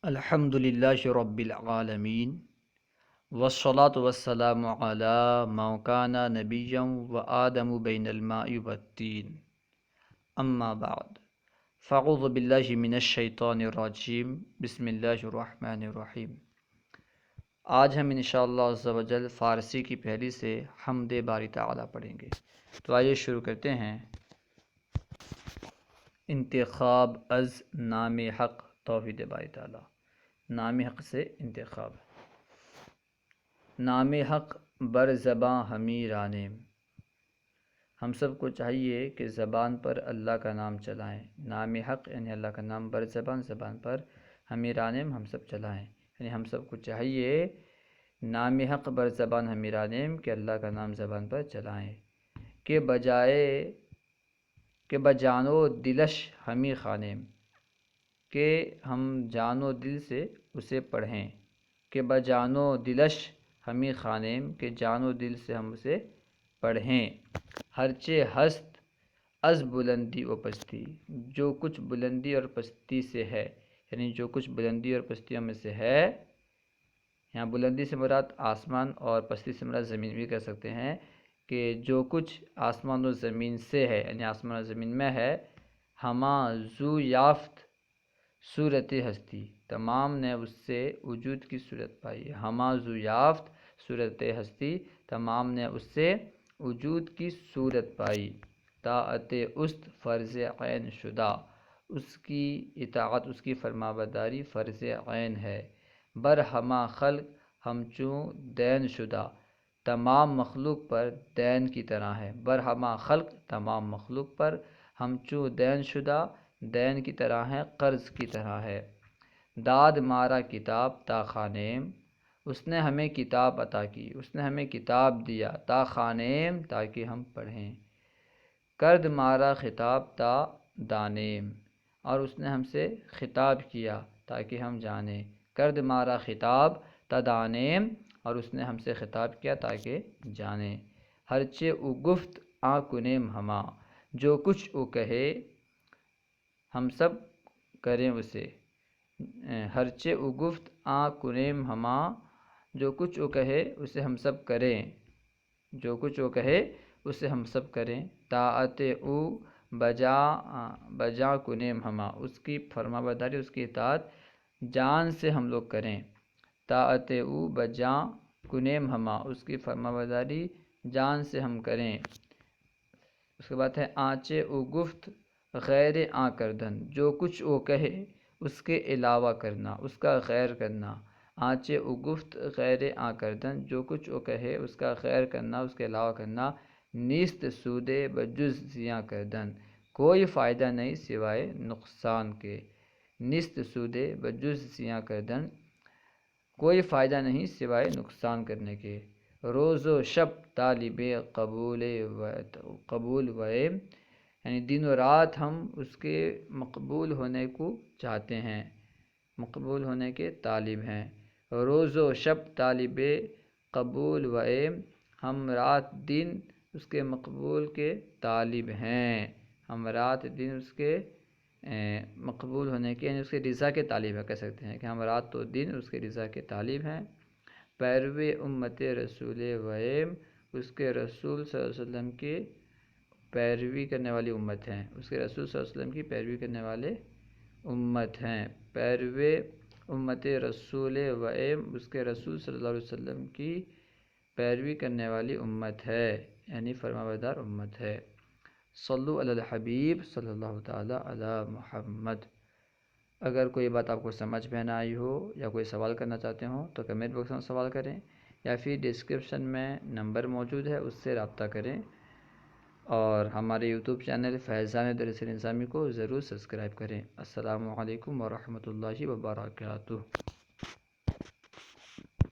الحمد للہ رب العالمین والصلاة والسلام علی من کان نبیا وآدم بین الماء والطین اما بعد فاعوذ باللہ من الشیطان الرجیم بسم اللہ الرحمن الرحیم۔ آج ہم انشاءاللہ عز و جل فارسی کی پہلی سے حمد باری تعالی پڑھیں گے، تو آئیے شروع کرتے ہیں۔ انتخاب از نام حق توحید باری تعالی، نام حق سے انتخاب۔ نام حق بر زباں ہمی رانیم، ہم سب کو چاہیے کہ زبان پر اللہ کا نام چلائیں۔ نام حق یعنی اللہ کا نام بر زبان، زبان پر ہمی رانیم ہم سب چلائیں، یعنی ہم سب کو چاہیے نام حق بر زبان ہمی رانیم کہ اللہ کا نام زبان پر چلائیں، کہ بجائے کہ بجانو دلش ہمی خوانیم، کہ ہم جان و دل سے اسے پڑھیں، کہ بجانو دلش ہمی خوانیم، کہ جان و دل سے ہم اسے پڑھیں۔ ہرچے ہست از بلندی و پستی، جو کچھ بلندی اور پستی سے ہے، یعنی جو کچھ بلندی اور پستیوں میں سے ہے۔ یہاں بلندی سے مراد آسمان اور پستی سے مراد زمین بھی کہہ سکتے ہیں، کہ جو کچھ آسمان و زمین سے ہے، یعنی آسمان و زمین میں ہے۔ ہما زو یافت صورت ہستی، تمام نے اس سے وجود کی صورت پائی۔ ہما زو یافت صورت ہستی، تمام نے اس سے وجود کی صورت پائی۔ طاعت است فرض عین شدہ، اس کی اطاعت، اس کی فرمانبرداری فرض عین ہے۔ بر ہما خلق ہمچوں دین شدہ، تمام مخلوق پر دین کی طرح ہے۔ بر ہما خلق تمام مخلوق پر ہمچوں دین شدہ، دین کی طرح ہے، قرض کی طرح ہے۔ داد مارا کتاب تا خوانیم، اس نے ہمیں کتاب عطا کی، اس نے ہمیں کتاب دیا، تا خوانیم تاکہ ہم پڑھیں۔ کرد مارا خطاب تا دانیم، اور اس نے ہم سے خطاب کیا تاکہ ہم جانیں۔ کرد مارا خطاب تا دانیم، اور اس نے ہم سے خطاب کیا تاکہ جانیں۔ ہرچے او گفت آ کنیم ہما، جو کچھ او کہے ہم سب کریں اسے۔ ہرچے او گفت آ کنیم ہما، جو کچھ او کہے اسے ہم سب کریں، جو کچھ او کہے اسے ہم سب کریں۔ طاعت او بجا کنیم ہما، اس کی فرمانبرداری، اس کی اطاعت جان سے ہم لوگ کریں۔ طاعت او بجا کنیم ہما، اس کی فرمانبرداری جان سے ہم کریں۔ اس کے بعد ہے آنچے او گفت غیر آ کردن، جو کچھ او کہے اس کے علاوہ کرنا، اس کا غیر کرنا۔ آنچے او گفت غیر آ کردن، جو کچھ او کہے اس کا غیر کرنا، اس کے علاوہ کرنا۔ نیست سودے بجز زیاں کردن، کوئی فائدہ نہیں سوائے نقصان کے۔ نیست سودے بجز زیاں کردن، کوئی فائدہ نہیں سوائے نقصان کرنے کے۔ روز و شب طالب قبول وے، یعنی دن و رات ہم اس کے مقبول ہونے کو چاہتے ہیں، مقبول ہونے کے طالب ہیں۔ روز و شب طالب قبول وے، ہم رات دن اس کے مقبول کے طالب ہیں، ہم رات دن اس کے مقبول ہونے کے، یعنی اس کے رضا کے طالب ہیں، کہہ سکتے ہیں کہ ہم رات و دن اس کے رضا کے طالب ہیں۔ پیرو امت رسول ویم، اس کے رسول صلی اللہ علیہ وسلم کی پیروی کرنے والی امت ہیں، اس کے رسول صلی اللہ علیہ وسلم کی پیروی کرنے والے امت ہیں۔ پیرو امت رسول ویم، اس کے رسول صلی اللہ علیہ وسلم کی پیروی کرنے والی امت ہے، یعنی فرمانبردار امت ہے۔ صلو علی الحبیب صلی اللہ تعالی علی محمد۔ اگر کوئی بات آپ کو سمجھ میں نہ آئی ہو یا کوئی سوال کرنا چاہتے ہوں تو کمنٹ باکس میں سوال کریں، یا پھر ڈسکرپشن میں نمبر موجود ہے، اس سے رابطہ کریں، اور ہمارے یوٹیوب چینل فیضان مدارس نظامی کو ضرور سبسکرائب کریں۔ السلام علیکم ورحمۃ اللہ وبرکاتہ۔